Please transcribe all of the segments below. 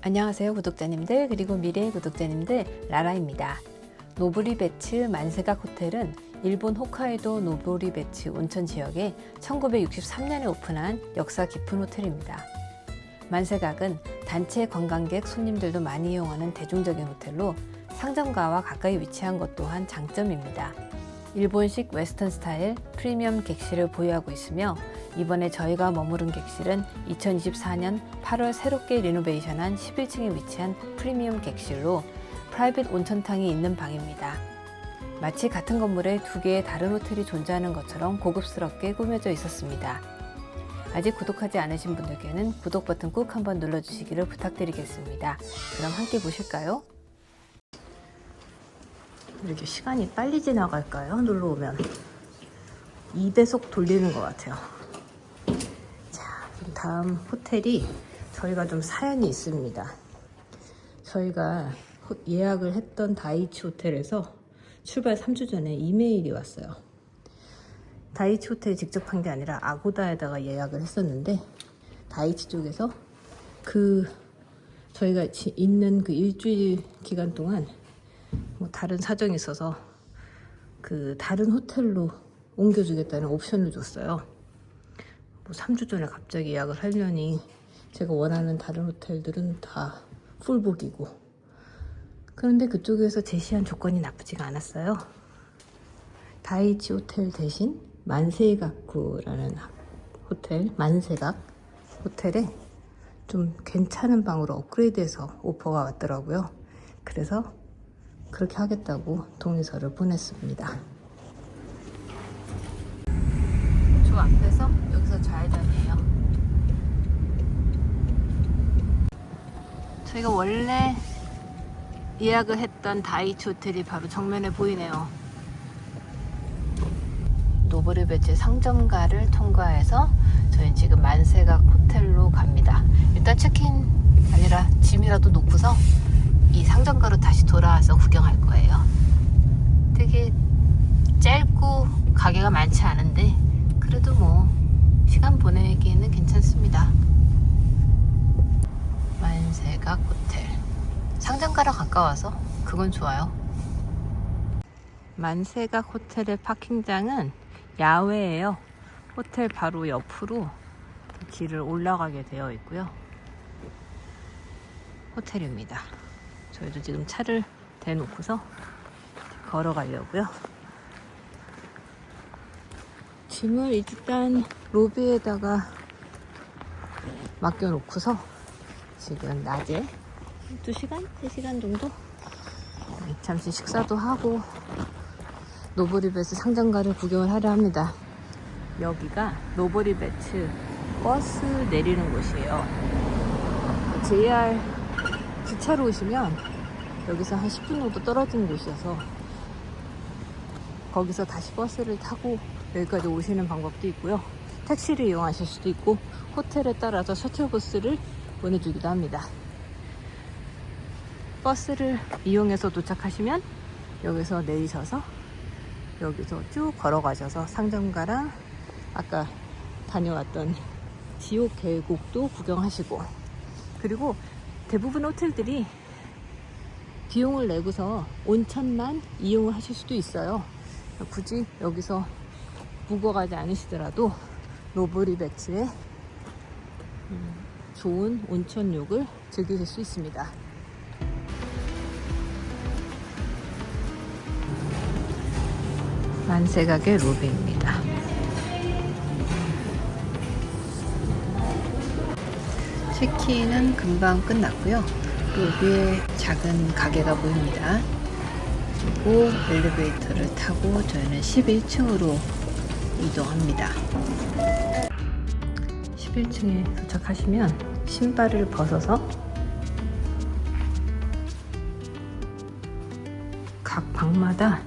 안녕하세요 구독자님들, 그리고 미래의 구독자님들, 라라입니다. 노보리베츠 만세각 호텔은 일본 홋카이도 노보리베츠 온천 지역에 1963년에 오픈한 역사 깊은 호텔입니다. 만세각은 단체 관광객 손님들도 많이 이용하는 대중적인 호텔로 상점가와 가까이 위치한 것 또한 장점입니다. 일본식 웨스턴 스타일 프리미엄 객실을 보유하고 있으며, 이번에 저희가 머무른 객실은 2024년 8월 새롭게 리노베이션한 11층에 위치한 프리미엄 객실로 프라이빗 온천탕이 있는 방입니다. 마치 같은 건물에 두 개의 다른 호텔이 존재하는 것처럼 고급스럽게 꾸며져 있었습니다. 아직 구독하지 않으신 분들께는 구독 버튼 꾹 한번 눌러주시기를 부탁드리겠습니다. 그럼 함께 보실까요? 이렇게 시간이 빨리 지나갈까요? 놀러 오면 2배속 돌리는 것 같아요. 자, 그럼 다음 호텔이 저희가 좀 사연이 있습니다. 저희가 예약을 했던 다이치 호텔에서 출발 3주 전에 이메일이 왔어요. 다이치 호텔이 직접 한 게 아니라 아고다에다가 예약을 했었는데, 다이치 쪽에서 저희가 있는 그 일주일 기간 동안 뭐 다른 사정이 있어서 다른 호텔로 옮겨주겠다는 옵션을 줬어요. 뭐 3주 전에 갑자기 예약을 하려니 제가 원하는 다른 호텔들은 다 풀북이고, 그런데 그쪽에서 제시한 조건이 나쁘지가 않았어요. 다이치 호텔 대신 만세가쿠라는 호텔, 만세각 호텔에 좀 괜찮은 방으로 업그레이드해서 오퍼가 왔더라고요. 그래서 그렇게 하겠다고 동의서를 보냈습니다. 저 앞에서 여기서 좌회전이에요. 저희가 원래 예약을 했던 다이치 호텔이 바로 정면에 보이네요. 노보리베츠 상점가를 통과해서 저희는 지금 만세각 호텔로 갑니다. 일단 체크인 아니라 짐이라도 놓고서 이 상점가로 다시 돌아와서 구경할 거예요. 되게 짧고 가게가 많지 않은데 그래도 뭐 시간 보내기에는 괜찮습니다. 만세각 호텔, 상점가로 가까워서 그건 좋아요. 만세각 호텔의 파킹장은 야외예요. 호텔 바로 옆으로 길을 올라가게 되어 있고요. 호텔입니다. 저희도 지금 차를 대놓고서 걸어가려고요. 짐을 일단 로비에다가 맡겨놓고서 지금 낮에 2시간? 3시간 정도? 잠시 식사도 하고 노보리베츠 상점가를 구경을 하려 합니다. 여기가 노보리베츠 버스 내리는 곳이에요. JR 기차로 오시면 여기서 한 10분 정도 떨어진 곳이어서 거기서 다시 버스를 타고 여기까지 오시는 방법도 있고요. 택시를 이용하실 수도 있고 호텔에 따라서 셔틀버스를 보내주기도 합니다. 버스를 이용해서 도착하시면 여기서 내리셔서 여기서 쭉 걸어가셔서 상점가랑 아까 다녀왔던 지옥 계곡도 구경하시고, 그리고 대부분 호텔들이 비용을 내고서 온천만 이용을 하실 수도 있어요. 굳이 여기서 묵어가지 않으시더라도 노보리베츠의 좋은 온천욕을 즐기실 수 있습니다. 만세각의 로비입니다. 체크인은 금방 끝났고요. 로비에 작은 가게가 보입니다. 그리고 엘리베이터를 타고 저희는 11층으로 이동합니다. 11층에 도착하시면 신발을 벗어서 각 방마다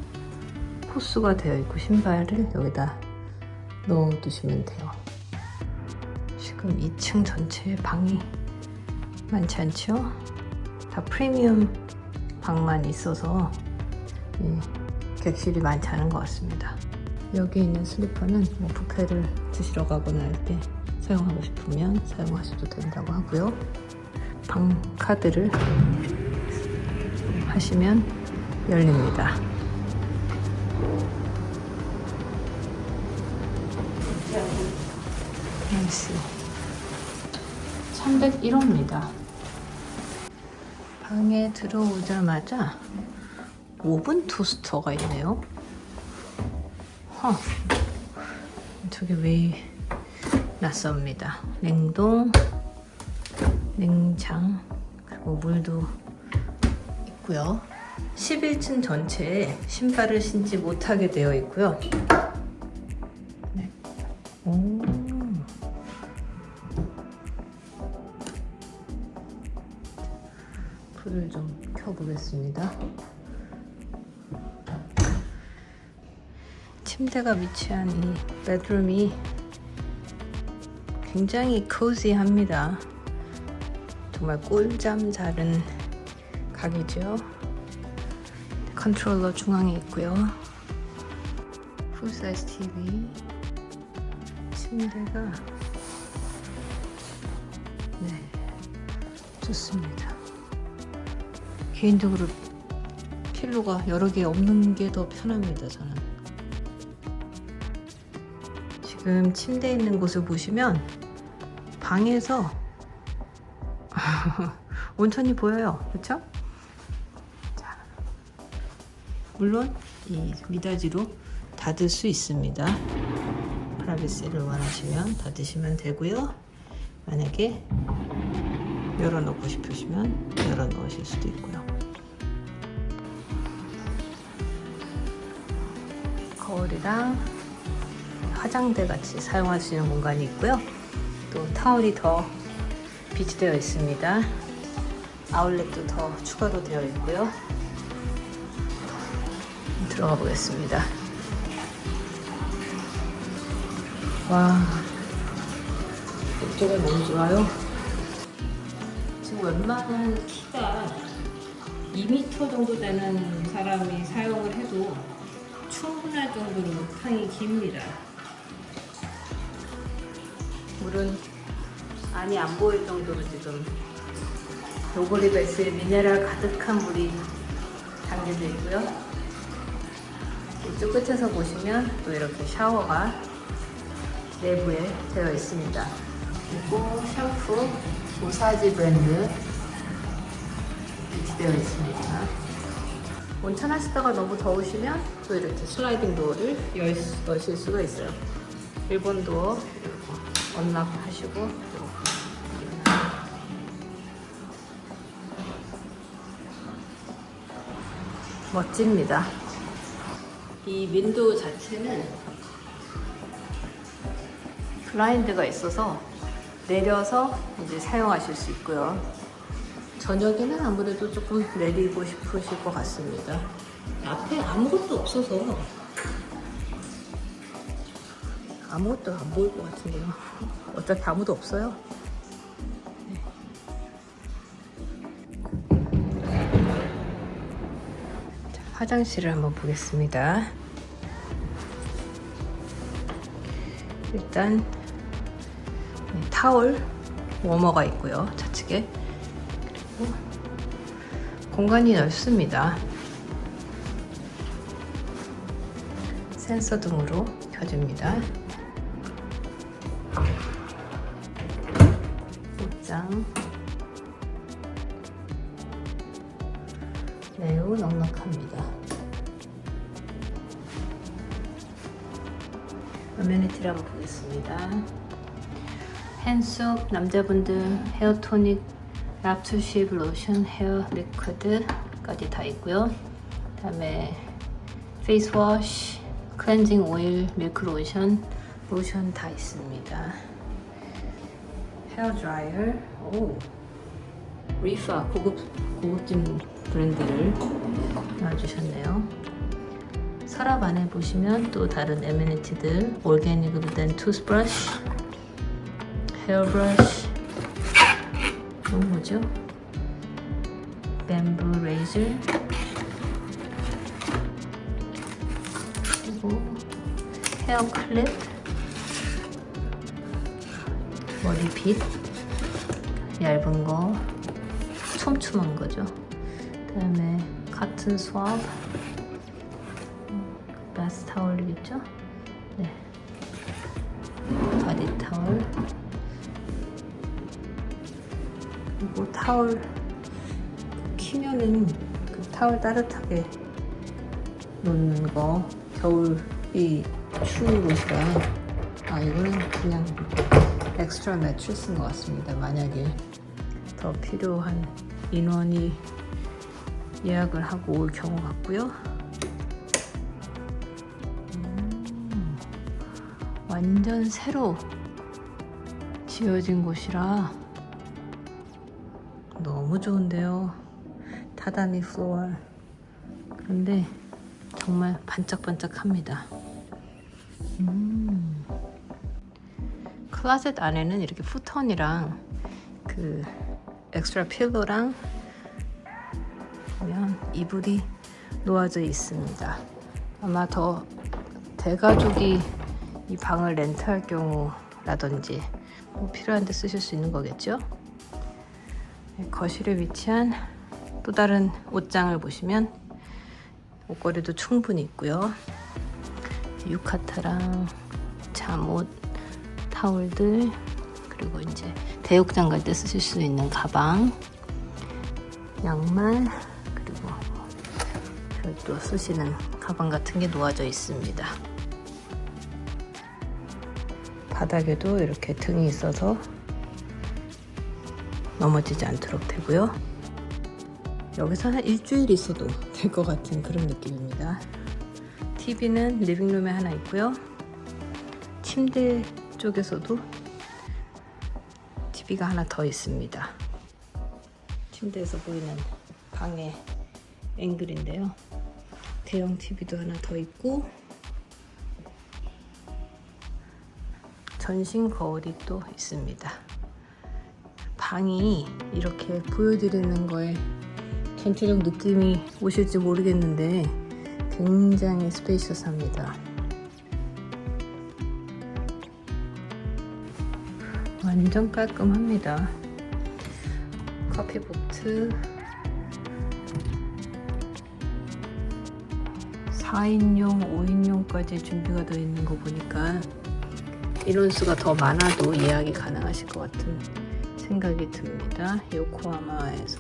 호수가 되어 있고 신발을 여기다 넣어 두시면 돼요. 지금 2층 전체에 방이 많지 않죠? 다 프리미엄 방만 있어서 객실이 많지 않은 것 같습니다. 여기 있는 슬리퍼는 뭐 뷔페를 드시러 가거나 할 때 사용하고 싶으면 사용하셔도 된다고 하고요. 방 카드를 하시면 열립니다. 301호입니다. 방에 들어오자마자 오븐 토스터가 있네요. 저게 왜 낯섭니다. 냉동, 냉장, 그리고 물도 있고요. 11층 전체에 신발을 신지 못하게 되어 있고요. 네. 불을 좀 켜보겠습니다. 침대가 위치한 이 베드룸이 굉장히 코지합니다. 정말 꿀잠 자는 각이죠. 컨트롤러 중앙에 있고요. 풀사이즈 TV, 침대가 좋습니다. 개인적으로 필로가 여러 개 없는 게 더 편합니다. 저는 지금 침대 있는 곳을 보시면 방에서 온천이 보여요. 그렇죠? 자, 물론 이 미닫이로 닫을 수 있습니다. 프라이버시를 원하시면 닫으시면 되고요. 만약에 열어놓고 싶으시면 열어놓으실 수도 있고요. 거울이랑 화장대 같이 사용할 수 있는 공간이 있고요. 또 타월이 더 비치되어 있습니다. 아울렛도 더 추가로 되어 있고요. 들어가 보겠습니다. 와, 이쪽에 너무 좋아요. 지금 웬만한 키가 2m 정도 되는 사람이 사용을 해도 충분할 정도로 방이 깁니다. 물은 안이 안 보일 정도로 지금 노브리 베스에 미네랄 가득한 물이 담겨져 있고요. 이쪽 끝에서 보시면 또 이렇게 샤워가 내부에 되어 있습니다. 그리고 샴푸 오사지 브랜드 비치되어 있습니다. 온천 하시다가 너무 더우시면 또 이렇게 슬라이딩 도어를 여실 수가 있어요. 일본 도어 언락하시고 멋집니다. 이 윈도우 자체는 블라인드가 있어서 내려서 이제 사용하실 수 있고요. 저녁에는 아무래도 조금 내리고 싶으실 것 같습니다. 앞에 아무것도 없어서 아무것도 안 보일 것 같은데요. 어차피 아무도 없어요. 자, 화장실을 한번 보겠습니다. 일단 타월 워머가 있고요. 좌측에. 그리고 공간이 넓습니다. 센서 등으로 켜집니다. 옷장 매우 넉넉합니다. 어메니티를 한번 보겠습니다. 핸드소프, 남자분들 헤어 토닉, 랍투쉽 로션, 헤어 리퀴드까지 다 있고요. 그다음에 페이스워시, 클렌징 오일, 밀크 로션, 로션 다 있습니다. 헤어 드라이어, 리파 고급진 브랜드를 놔주셨네요. 서랍 안에 보시면 또 다른 에메니티들, 올게닉으로 된 투스브러쉬, 헤어브러쉬, 이건 뭐죠? 뱀부 레이저, 그리고 헤어 클립, 머리빗, 얇은 거, 촘촘한 거죠. 그다음에 카튼 스왑, 바스 타월이겠죠? 네. 바디 타월. 그리고 타월 키면은 그 타월 따뜻하게 놓는 거. 겨울이 추운 곳이라. 이거는 그냥 엑스트라 매트리스인 쓴 것 같습니다. 만약에 더 필요한 인원이 예약을 하고 올 경우 같고요. 완전 새로 지어진 곳이라 너무 좋은데요. 타다미 플로어. 그런데 정말 반짝반짝합니다. 클로젯 안에는 이렇게 futon이랑 그 엑스트라 필로랑 보면 이불이 놓아져 있습니다. 아마 더 대가족이 이 방을 렌트할 경우라든지 뭐 필요한 데 쓰실 수 있는 거겠죠. 거실에 위치한 또 다른 옷장을 보시면 옷걸이도 충분히 있고요. 유카타랑 잠옷, 타올들, 그리고 이제 대욕장 갈 때 쓰실 수 있는 가방, 양말, 그리고 별도 쓰시는 가방 같은 게 놓아져 있습니다. 바닥에도 이렇게 등이 있어서 넘어지지 않도록 되고요. 여기서 한 일주일 있어도 될 것 같은 그런 느낌입니다. TV는 리빙룸에 하나 있고요. 침대 쪽에서도 TV가 하나 더 있습니다. 침대에서 보이는 방의 앵글인데요. 대형 TV도 하나 더 있고 전신 거울이 또 있습니다. 방이 이렇게 보여드리는 거에 전체적 느낌이 오실지 모르겠는데 굉장히 스페이셔스합니다. 완전 깔끔합니다. 커피포트 4인용, 5인용까지 준비가 되어 있는 거 보니까 인원수가 더 많아도 예약이 가능하실 것 같은 생각이 듭니다. 요코하마에서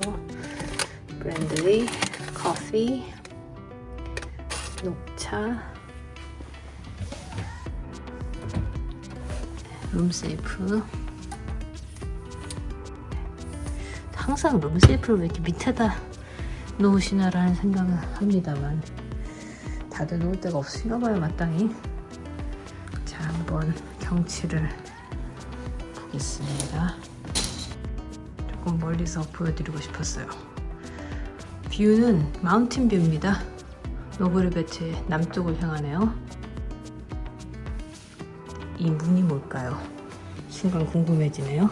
브랜들리 커피, 녹차, 룸세이프. 항상 룸세이프를 왜 이렇게 밑에다 놓으시나라는 생각을 합니다만 다들 놓을 데가 없으신가 봐요, 마땅히. 자, 한번 경치를 보겠습니다. 조금 멀리서 보여드리고 싶었어요. 뷰는 마운틴 뷰입니다. 노브리베트의 남쪽을 향하네요. 이 문이 뭘까요? 순간 궁금해지네요.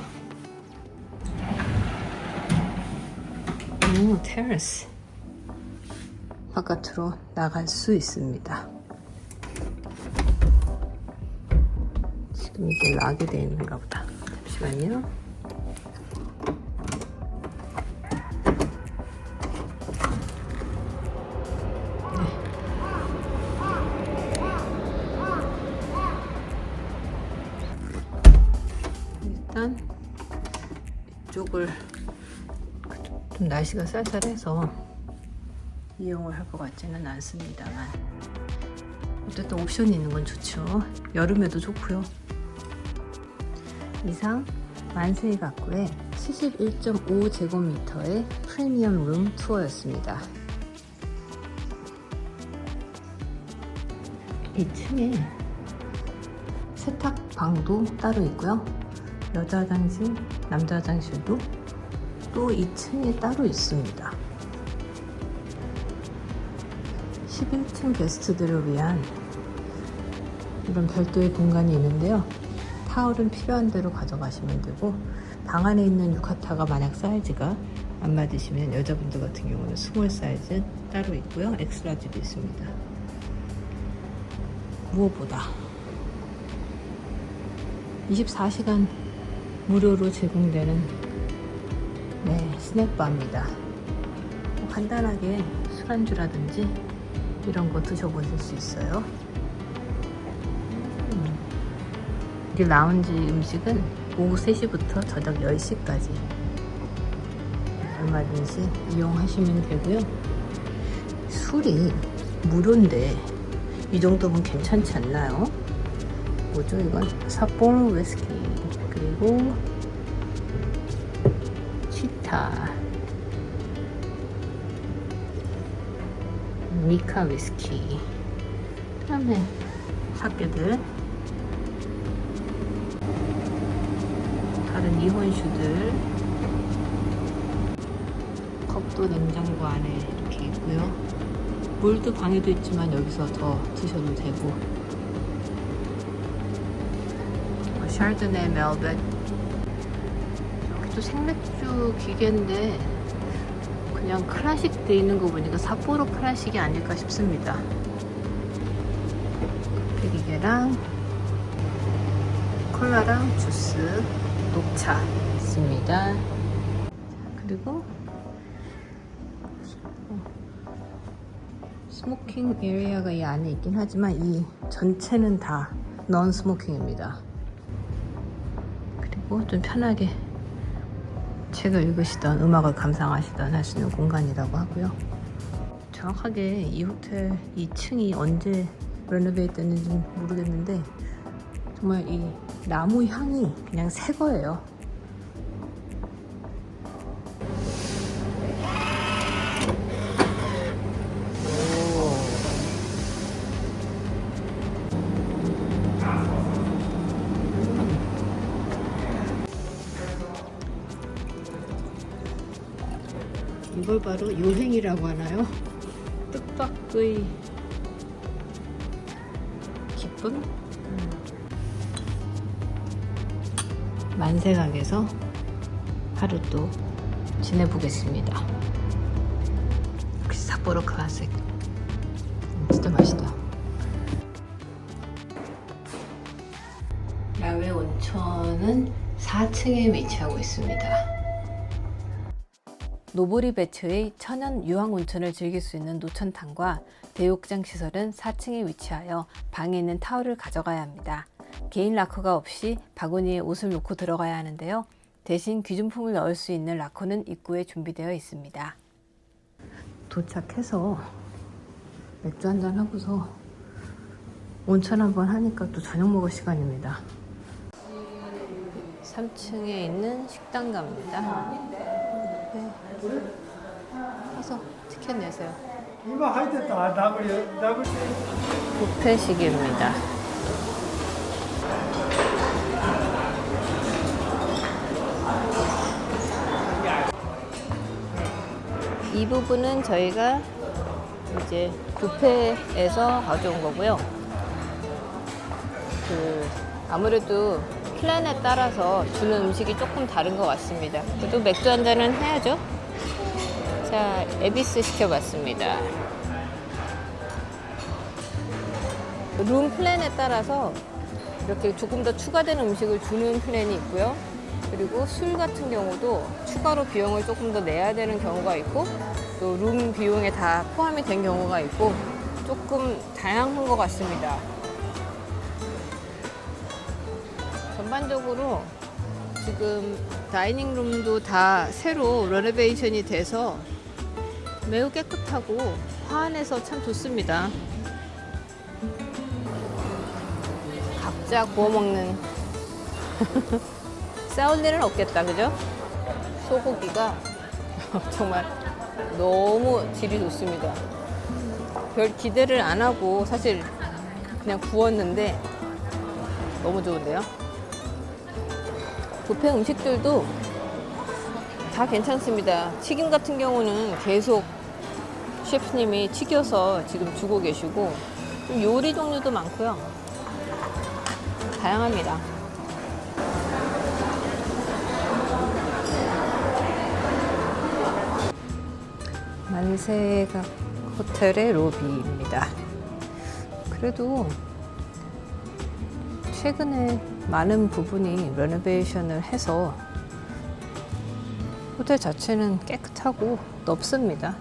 오, 테라스. 바깥으로 나갈 수 있습니다. 지금 이게 락이 되어 있는가 보다. 잠시만요. 일단 이쪽을 좀 날씨가 쌀쌀해서 이용을 할 것 같지는 않습니다만 어쨌든 옵션이 있는 건 좋죠. 여름에도 좋고요. 이상 만세히 가구의 71.5제곱미터의 프리미엄 룸 투어였습니다. 2층에 세탁방도 따로 있고요. 여자 화장실, 남자 화장실도 또 2층에 따로 있습니다. 11층 게스트들을 위한 이런 별도의 공간이 있는데요. 타월은 필요한 대로 가져가시면 되고 방 안에 있는 유카타가 만약 사이즈가 안 맞으시면 여자분들 같은 경우는 스몰 사이즈 따로 있고요. 엑스라지도 있습니다. 무엇보다 24시간 무료로 제공되는 네, 스낵바입니다. 간단하게 술안주라든지 이런 거 드셔보실 수 있어요. 이 라운지 음식은 오후 3시부터 저녁 10시까지 얼마든지 이용하시면 되고요. 술이 무료인데 이 정도면 괜찮지 않나요? 뭐죠 이건? 삿포로 위스키, 그리고 치타, 니카 위스키, 그 다음에 사케들, 다른 이혼슈들, 컵도 냉장고 안에 이렇게 있고요. 물도 방에도 있지만 여기서 더 드셔도 되고, 샤르드네 멜벳, 여기도 생맥주 기계인데 그냥 클래식 돼 있는 거 보니까 삿포로 클래식이 아닐까 싶습니다. 기계랑 콜라랑 주스, 녹차 있습니다. 그리고 스모킹 에리어가 이 안에 있긴 하지만 이 전체는 다 넌 스모킹입니다. 그리고 좀 편하게 책을 읽으시던, 음악을 감상하시던 할 수 있는 공간이라고 하고요. 정확하게 이 호텔 2층이 언제 레노베이트 됐는지 모르겠는데 정말 이 나무 향이 그냥 새 거예요. 이걸 바로 요행이라고 하나요? 뜻밖의 기쁨? 만세각에서 하루 또 지내보겠습니다. 역시 삿포로 클래식 진짜 맛있다. 야외 온천은 4층에 위치하고 있습니다. 노보리 베츠의 천연 유황 온천을 즐길 수 있는 노천탕과 대욕장 시설은 4층에 위치하여 방에 있는 타월을 가져가야 합니다. 개인 락커가 없이 바구니에 옷을 놓고 들어가야 하는데요. 대신 귀중품을 넣을 수 있는 락커는 입구에 준비되어 있습니다. 도착해서 맥주 한잔 하고서 온천 한번 하니까 또 저녁 먹을 시간입니다. 3층에 있는 식당 갑니다. 네. 가서 티켓 내세요. 이거 하이됐다. 나버려. 뷔페식입니다. 이 부분은 저희가 이제 뷔페에서 가져온 거고요. 아무래도 플랜에 따라서 주는 음식이 조금 다른 것 같습니다. 그래도 맥주 한 잔은 해야죠. 자, 에비스 시켜봤습니다. 룸 플랜에 따라서 이렇게 조금 더 추가되는 음식을 주는 플랜이 있고요. 그리고 술 같은 경우도 추가로 비용을 조금 더 내야 되는 경우가 있고, 또 룸 비용에 다 포함이 된 경우가 있고, 조금 다양한 것 같습니다. 전반적으로 지금 다이닝 룸도 다 새로 레노베이션이 돼서 매우 깨끗하고 화환해서 참 좋습니다. 각자 구워 먹는 싸울 일은 없겠다, 그죠? 소고기가 정말 너무 질이 좋습니다. 별 기대를 안 하고 사실 그냥 구웠는데 너무 좋은데요? 뷔페 음식들도 다 괜찮습니다. 튀김 같은 경우는 계속 셰프님이 튀겨서 지금 주고 계시고, 좀 요리 종류도 많고요. 다양합니다. 만세각 호텔의 로비입니다. 그래도 최근에 많은 부분이 레노베이션을 해서 호텔 자체는 깨끗하고 넓습니다.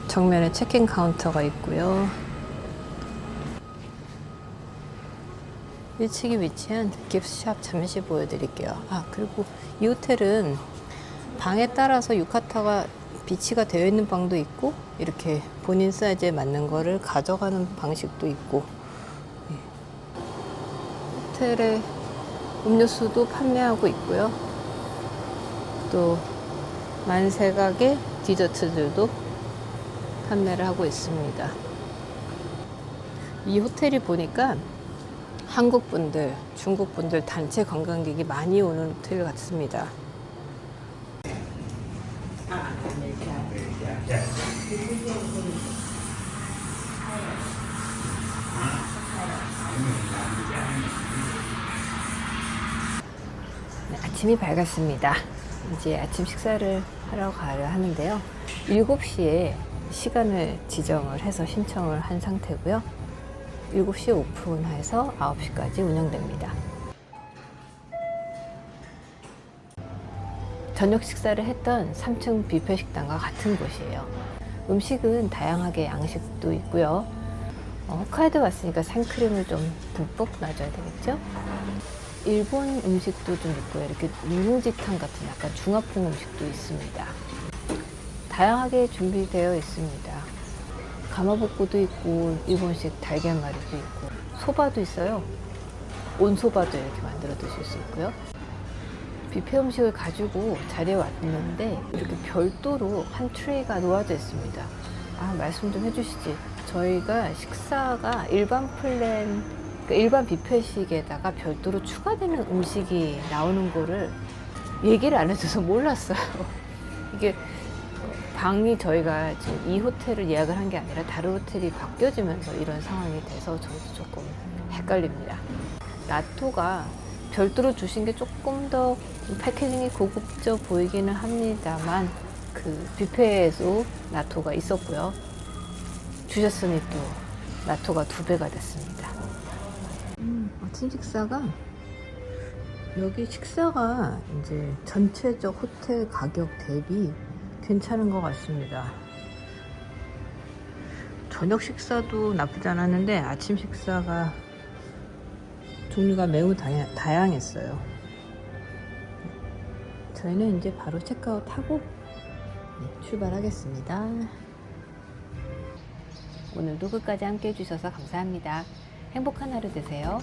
정면에 체크인 카운터가 있고요. 1층에 위치한 깁스샵 잠시 보여드릴게요. 그리고 이 호텔은 방에 따라서 유카타가 비치가 되어 있는 방도 있고 이렇게 본인 사이즈에 맞는 거를 가져가는 방식도 있고, 호텔에 음료수도 판매하고 있고요. 또 만세각의 디저트들도 판매를 하고 있습니다. 이 호텔이 보니까 한국 분들, 중국 분들 단체 관광객이 많이 오는 호텔 같습니다. 네, 아침이 밝았습니다. 이제 아침 식사를 하러 가려 하는데요. 7시에 시간을 지정을 해서 신청을 한 상태고요. 7시에 오픈해서 9시까지 운영됩니다. 저녁 식사를 했던 3층 뷔페 식당과 같은 곳이에요. 음식은 다양하게 양식도 있고요. 홋카이도 왔으니까 생크림을 좀 듬뿍 놔줘야 되겠죠? 일본 음식도 좀 있고요. 이렇게 누룽지탕 같은 약간 중화풍 음식도 있습니다. 다양하게 준비되어 있습니다. 가마복고도 있고 일본식 달걀말이도 있고 소바도 있어요. 온소바도 이렇게 만들어 드실 수 있고요. 뷔페 음식을 가지고 자리에 왔는데 이렇게 별도로 한 트레이가 놓아져 있습니다. 말씀 좀 해주시지. 저희가 식사가 일반 플랜, 그러니까 일반 뷔페식에다가 별도로 추가되는 음식이 나오는 거를 얘기를 안 해줘서 몰랐어요. 이게 방이 저희가 지금 이 호텔을 예약을 한 게 아니라 다른 호텔이 바뀌어지면서 이런 상황이 돼서 저도 조금 헷갈립니다. 나토가 별도로 주신 게 조금 더 패키징이 고급져 보이기는 합니다만 그 뷔페에도 나토가 있었고요. 주셨으니 또 나토가 2배가 됐습니다. 아침 식사가 여기 식사가 이제 전체적 호텔 가격 대비 괜찮은 것 같습니다. 저녁 식사도 나쁘지 않았는데 아침 식사가 종류가 매우 다양했어요. 저희는 이제 바로 체크아웃하고 출발하겠습니다. 오늘도 끝까지 함께 해주셔서 감사합니다. 행복한 하루 되세요.